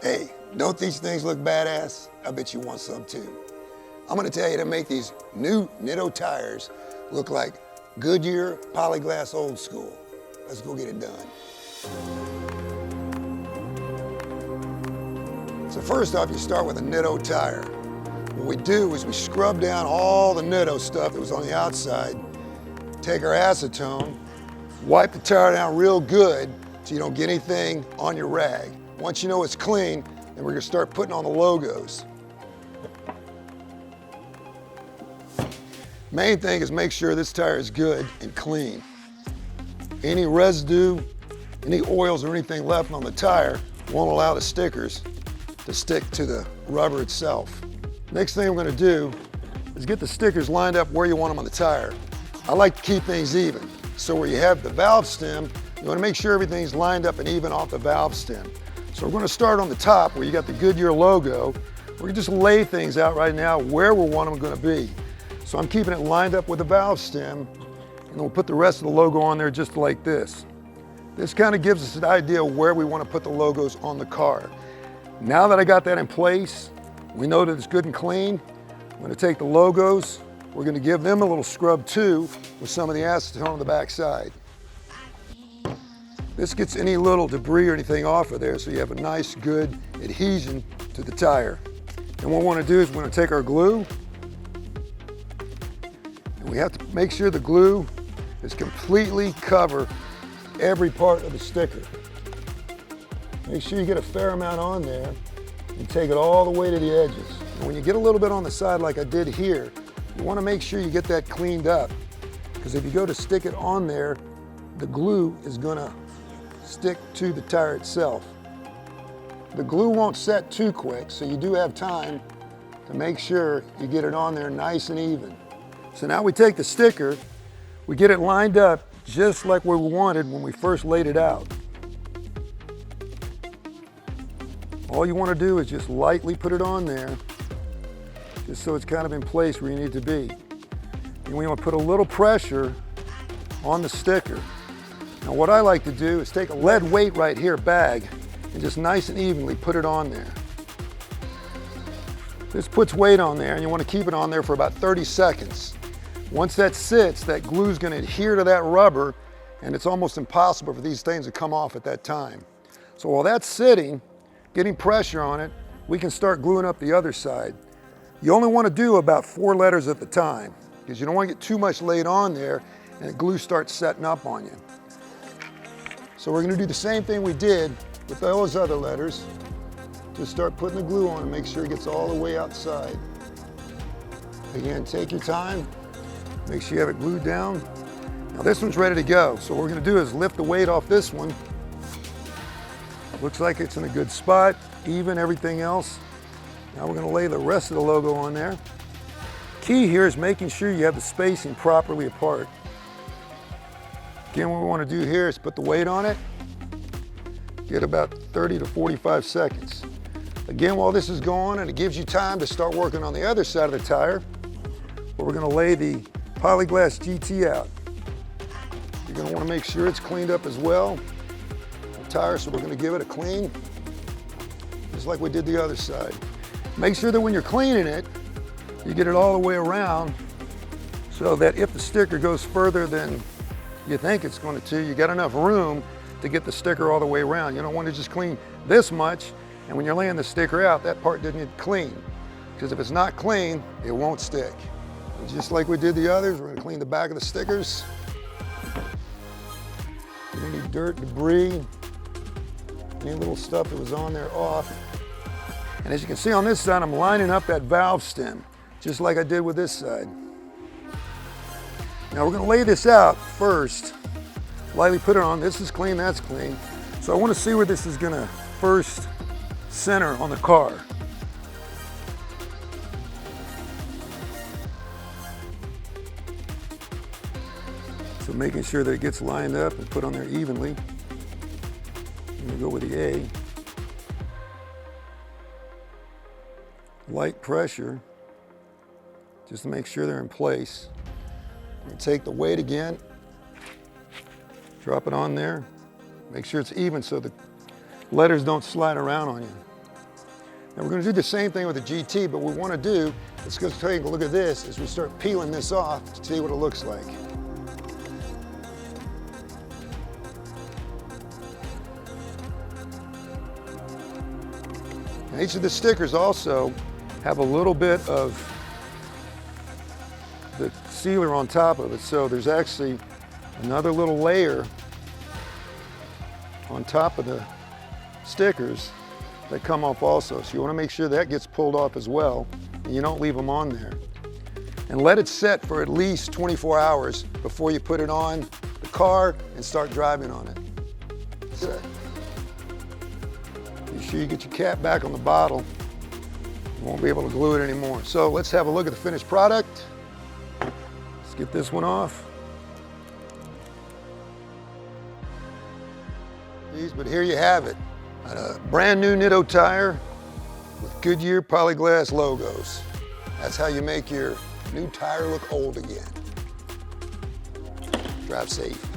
Hey, don't these things look badass? I bet you want some too. I'm gonna tell you to make these new Nitto tires look like Goodyear Polyglass Old School. Let's go get it done. So first off, you start with a Nitto tire. What we do is we scrub down all the Nitto stuff that was on the outside, take our acetone, wipe the tire down real good so you don't get anything on your rag. Once you know it's clean, then we're gonna start putting on the logos. Main thing is make sure this tire is good and clean. Any residue, any oils or anything left on the tire won't allow the stickers to stick to the rubber itself. Next thing we're gonna do is get the stickers lined up where you want them on the tire. I like to keep things even. So where you have the valve stem, you wanna make sure everything's lined up and even off the valve stem. So we're gonna start on the top where you got the Goodyear logo. We're gonna just lay things out right now where we want them gonna be. So I'm keeping it lined up with the valve stem, and then we'll put the rest of the logo on there just like this. This kind of gives us an idea of where we want to put the logos on the car. Now that I got that in place, we know that it's good and clean. I'm going to take the logos, we're going to give them a little scrub too with some of the acetone on the back side. This gets any little debris or anything off of there so you have a nice good adhesion to the tire. And what we want to do is we're going to take our glue, and we have to make sure the glue is completely cover every part of the sticker. Make sure you get a fair amount on there and take it all the way to the edges. And when you get a little bit on the side like I did here, you want to make sure you get that cleaned up, because if you go to stick it on there, the glue is going to stick to the tire itself. The glue won't set too quick, so you do have time to make sure you get it on there nice and even. So now we take the sticker, we get it lined up just like we wanted when we first laid it out. All you want to do is just lightly put it on there, just so it's kind of in place where you need to be. And we want to put a little pressure on the sticker. Now what I like to do is take a lead weight right here bag and just nice and evenly put it on there. This puts weight on there, and you want to keep it on there for about 30 seconds. Once that sits, that glue is going to adhere to that rubber, and it's almost impossible for these things to come off at that time. So while that's sitting, getting pressure on it, we can start gluing up the other side. You only want to do about 4 letters at the time, because you don't want to get too much laid on there and the glue starts setting up on you. So we're going to do the same thing we did with those other letters. Just start putting the glue on and make sure it gets all the way outside. Again, take your time, make sure you have it glued down. Now this one's ready to go. So what we're going to do is lift the weight off this one. Looks like it's in a good spot, even everything else. Now we're going to lay the rest of the logo on there. Key here is making sure you have the spacing properly apart. Again, what we want to do here is put the weight on it, get about 30 to 45 seconds. Again, while this is going, and it gives you time to start working on the other side of the tire, where we're going to lay the Polyglass GT out. You're going to want to make sure it's cleaned up as well, the tire, so we're going to give it a clean, just like we did the other side. Make sure that when you're cleaning it, you get it all the way around, so that if the sticker goes further than you think it's going to, you got enough room to get the sticker all the way around. You don't want to just clean this much, and when you're laying the sticker out, that part didn't get clean, because if it's not clean, it won't stick. And just like we did the others, we're going to clean the back of the stickers. Any dirt, debris, any little stuff that was on there off. And as you can see on this side, I'm lining up that valve stem, just like I did with this side. Now we're going to lay this out first, lightly put it on. This is clean, that's clean. So I want to see where this is going to first center on the car. So making sure that it gets lined up and put on there evenly. I'm going to go with the A. Light pressure, just to make sure they're in place. And take the weight again, drop it on there, make sure it's even so the letters don't slide around on you. Now we're going to do the same thing with the GT, but what we want to do, let's go take a look at this as we start peeling this off to see what it looks like. Now each of the stickers also have a little bit of the sealer on top of it, so there's actually another little layer on top of the stickers that come off also. So you want to make sure that gets pulled off as well, and you don't leave them on there. And let it set for at least 24 hours before you put it on the car and start driving on it. Set. Be sure you get your cap back on the bottle. You won't be able to glue it anymore. So let's have a look at the finished product. Let's get this one off. But here you have it. A brand new Nitto tire with Goodyear Polyglass logos. That's how you make your new tire look old again. Drive safe.